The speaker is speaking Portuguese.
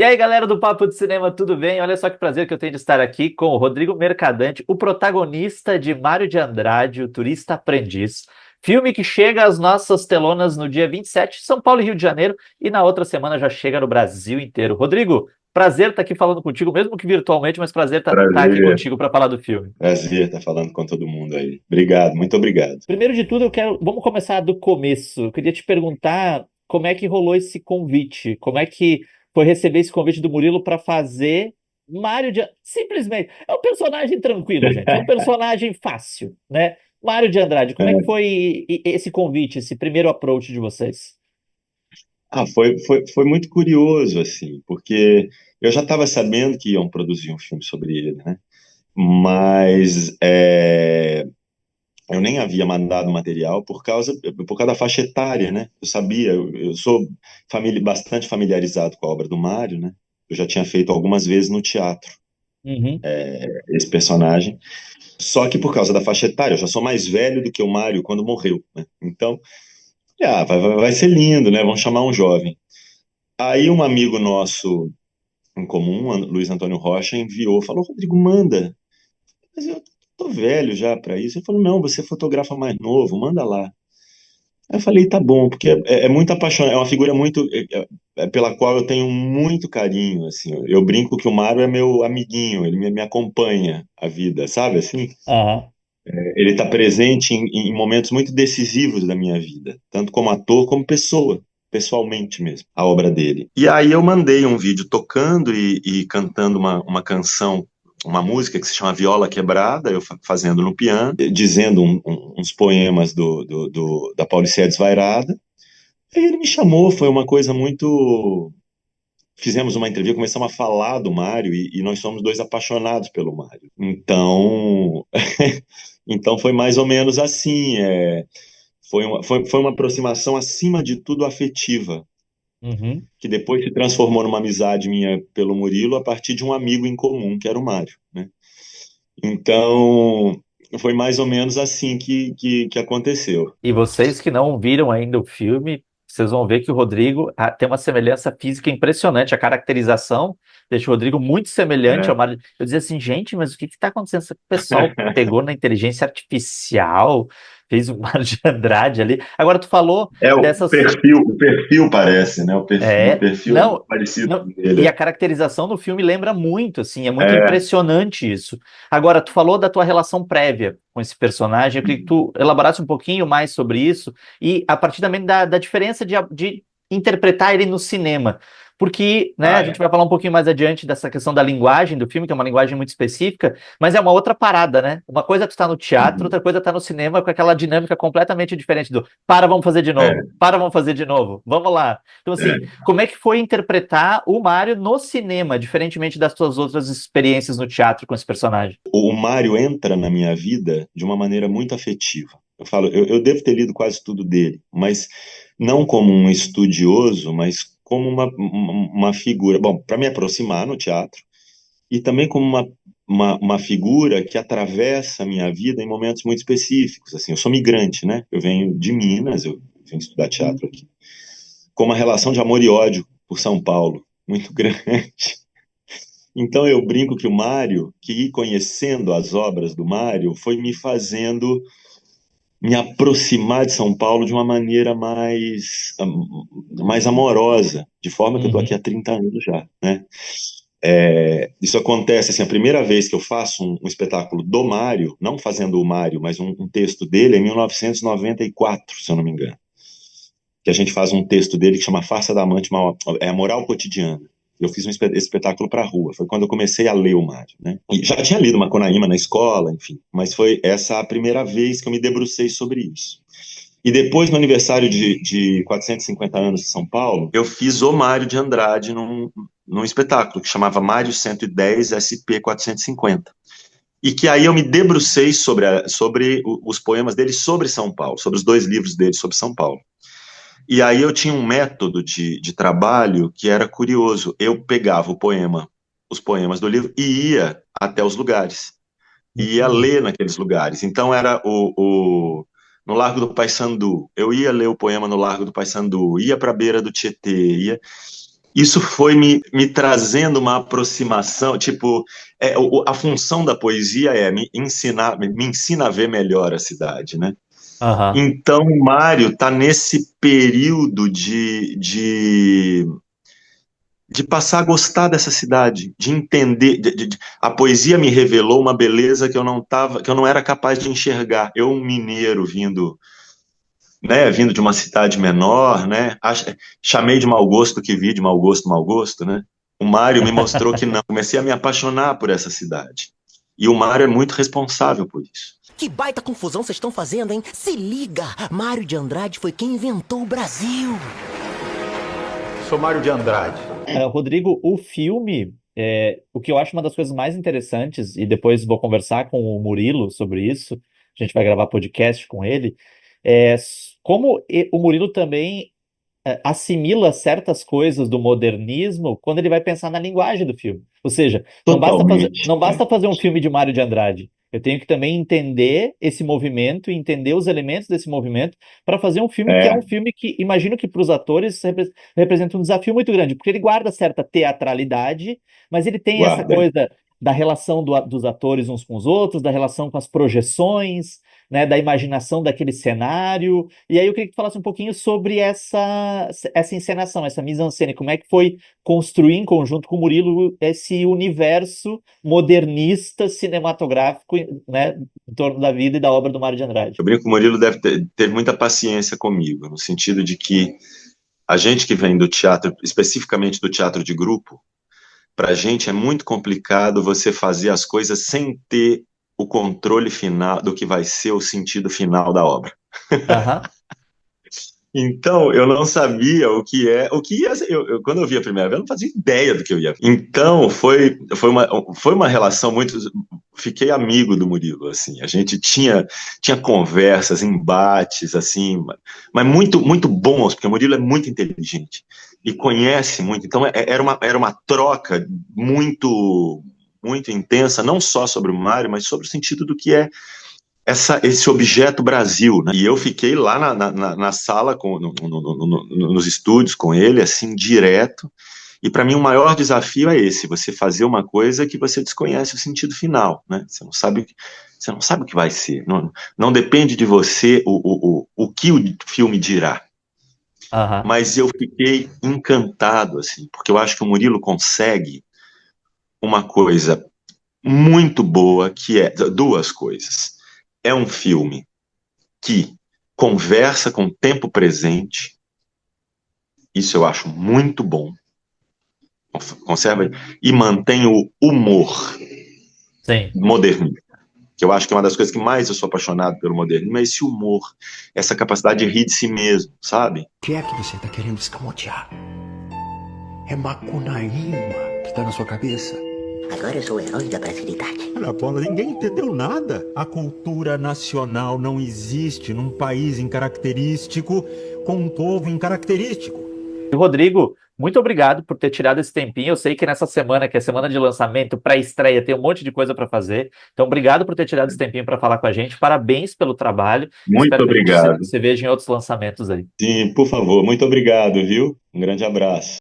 E aí, galera do Papo de Cinema, tudo bem? Olha só que prazer que eu tenho de estar aqui com o Rodrigo Mercadante, o protagonista de Mário de Andrade, o Turista Aprendiz. Filme que chega às nossas telonas no dia 27, São Paulo e Rio de Janeiro, e na outra semana já chega no Brasil inteiro. Rodrigo, prazer estar aqui falando contigo, mesmo que virtualmente, mas prazer estar aqui Prazer, contigo para falar do filme. prazer estar falando com todo mundo aí. Obrigado, muito obrigado. Primeiro de tudo, vamos começar do começo. Eu queria te perguntar como é que rolou esse convite, como é que foi receber esse convite do Murilo para fazer Mário de... Simplesmente, é um personagem tranquilo, gente, é um personagem fácil, né? Mário de Andrade, como é que foi esse convite, esse primeiro approach de vocês? Foi muito curioso, assim, porque eu já estava sabendo que iam produzir um filme sobre ele, né? Mas eu nem havia mandado material por causa da faixa etária, né? Eu sabia, eu sou bastante familiarizado com a obra do Mário, né? Eu já tinha feito algumas vezes no teatro Uhum. esse personagem, só que por causa da faixa etária, eu já sou mais velho do que o Mário quando morreu, né? Então, vai ser lindo, né? Vamos chamar um jovem. Aí um amigo nosso em comum, Luiz Antônio Rocha, enviou, falou, Rodrigo, manda. Mas eu tô velho já para isso. Ele falou, não, você fotografa mais novo, manda lá. Aí eu falei, tá bom, porque é muito apaixonante, é uma figura muito, pela qual eu tenho muito carinho, assim. Eu brinco que o Mário é meu amiguinho, ele me acompanha a vida, sabe, assim? Aham. Ele está presente em momentos muito decisivos da minha vida, tanto como ator como pessoa, pessoalmente mesmo, a obra dele. E aí eu mandei um vídeo tocando e cantando uma canção, uma música que se chama Viola Quebrada, eu fazendo no piano, dizendo uns poemas da Pauliceia Desvairada. Aí ele me chamou, foi uma coisa muito. Fizemos uma entrevista, começamos a falar do Mário e nós somos dois apaixonados pelo Mário. Então, então foi mais ou menos assim. Foi uma aproximação acima de tudo afetiva, Uhum. que depois se transformou numa amizade minha pelo Murilo a partir de um amigo em comum, que era o Mário, né? Então, foi mais ou menos assim que aconteceu. E vocês que não viram ainda o filme, vocês vão ver que o Rodrigo tem uma semelhança física impressionante. A caracterização deixa o Rodrigo muito semelhante ao É. Mário. Eu dizia assim, gente, mas o que está acontecendo? O pessoal pegou na inteligência artificial, fez o Mário de Andrade ali. Agora, tu falou É dessas. o perfil parece, né? O perfil é muito Não, parecido não. com E a ele. caracterização do filme lembra muito, assim, é muito É. impressionante isso. Agora, tu falou da tua relação prévia com esse personagem, eu queria que tu elaborasse um pouquinho mais sobre isso e a partir também da diferença de interpretar ele no cinema. Porque, né, a gente É. vai falar um pouquinho mais adiante dessa questão da linguagem do filme, que é uma linguagem muito específica, mas é uma outra parada, né? Uma coisa é tu estar no teatro, Uhum. outra coisa é estar no cinema com aquela dinâmica completamente diferente do para, vamos fazer de novo, É, para, vamos fazer de novo, vamos lá. Então, assim, é. como é que foi interpretar o Mário no cinema, diferentemente das suas outras experiências no teatro com esse personagem? O Mário entra na minha vida de uma maneira muito afetiva. Eu falo, eu devo ter lido quase tudo dele, mas não como um estudioso, mas como uma figura. Bom, para me aproximar no teatro, e também como uma figura que atravessa a minha vida em momentos muito específicos. Assim, eu sou migrante, né? Eu venho de Minas, eu vim estudar teatro aqui, com uma relação de amor e ódio por São Paulo muito grande. Então eu brinco que o Mário, que ir conhecendo as obras do Mário, foi me fazendo me aproximar de São Paulo de uma maneira mais amorosa, de forma que eu estou aqui Uhum. há 30 anos já, né? Isso acontece, assim, a primeira vez que eu faço um espetáculo do Mário, não fazendo o Mário, mas um texto dele, é em 1994, se eu não me engano, que a gente faz um texto dele que chama Farsa da Amante, é a moral cotidiana. Eu fiz esse espetáculo para a rua. Foi quando eu comecei a ler o Mário, né? E já tinha lido Macunaíma na escola, enfim. Mas foi essa a primeira vez que eu me debrucei sobre isso. E depois, no aniversário de 450 anos de São Paulo, eu fiz o Mário de Andrade num espetáculo que chamava Mário 110 SP 450. E que aí eu me debrucei sobre os poemas dele sobre São Paulo, sobre os dois livros dele sobre São Paulo. E aí eu tinha um método de trabalho que era curioso. Eu pegava os poemas do livro e ia até os lugares. E ia Uhum. ler naqueles lugares. Então era no Largo do Paissandu. Eu ia ler o poema no Largo do Paissandu, ia para a beira do Tietê, ia. isso foi me trazendo uma aproximação, tipo, a função da poesia é me ensina a ver melhor a cidade, né? Aham. Então, o Mário está nesse período de passar a gostar dessa cidade, de entender. A poesia me revelou uma beleza que eu não era capaz de enxergar. Eu, um mineiro vindo de uma cidade menor, né? Chamei de mau gosto que vi de mau gosto, né? O Mário me mostrou que não. Comecei a me apaixonar por essa cidade. E o Mário é muito responsável por isso. Que baita confusão vocês estão fazendo, hein? Se liga! Mário de Andrade foi quem inventou o Brasil. Sou Mário de Andrade. Rodrigo, o filme, o que eu acho uma das coisas mais interessantes, e depois vou conversar com o Murilo sobre isso, a gente vai gravar podcast com ele, como o Murilo também assimila certas coisas do modernismo quando ele vai pensar na linguagem do filme. Ou seja, Totalmente. não basta fazer um filme de Mário de Andrade. Eu tenho que também entender esse movimento, entender os elementos desse movimento, para fazer um filme que é um É, filme que, imagino que para os atores representa um desafio muito grande, porque ele guarda certa teatralidade, mas ele tem essa guarda. coisa da relação dos atores uns com os outros, da relação com as projeções, né, da imaginação daquele cenário. E aí eu queria que tu falasse um pouquinho sobre essa encenação, essa mise-en-scène, como é que foi construir em conjunto com o Murilo esse universo modernista cinematográfico, né, em torno da vida e da obra do Mário de Andrade. Eu brinco que o Murilo deve ter muita paciência comigo, no sentido de que a gente que vem do teatro, especificamente do teatro de grupo, para a gente é muito complicado você fazer as coisas sem ter o controle final do que vai ser o sentido final da obra. Aham. Então, eu não sabia o que ia ser. Quando eu vi a primeira vez, eu não fazia ideia do que eu ia ver. Então, foi uma relação muito. Fiquei amigo do Murilo, assim. A gente tinha conversas, embates, assim, mas muito, muito bons, porque o Murilo é muito inteligente e conhece muito. Então, era uma troca muito, muito intensa, não só sobre o Mário, mas sobre o sentido do que é esse objeto Brasil, né? E eu fiquei lá na sala, nos estúdios com ele, assim, direto. E para mim o maior desafio é esse: você fazer uma coisa que você desconhece o sentido final, né? Você não sabe o que vai ser. Não depende de você o que o filme dirá. Aham. Mas eu fiquei encantado, assim, porque eu acho que o Murilo consegue uma coisa muito boa, que é duas coisas. É um filme que conversa com o tempo presente, isso eu acho muito bom, conserva e mantém o humor Sim. moderno, que eu acho que é uma das coisas que mais eu sou apaixonado pelo modernismo, é esse humor, essa capacidade de rir de si mesmo, sabe? O que é que você está querendo escamotear? É Macunaíma que está na sua cabeça? Agora eu sou o herói da brasilidade. Olha, Bola, ninguém entendeu nada. A cultura nacional não existe num país incaracterístico com um povo incaracterístico. E, Rodrigo, muito obrigado por ter tirado esse tempinho. Eu sei que nessa semana, que é semana de lançamento, pré-estreia, tem um monte de coisa para fazer. Então, obrigado por ter tirado esse tempinho para falar com a gente. Parabéns pelo trabalho. Muito Espero que a gente obrigado. se veja em outros lançamentos aí. Sim, por favor, muito obrigado, viu? Um grande abraço.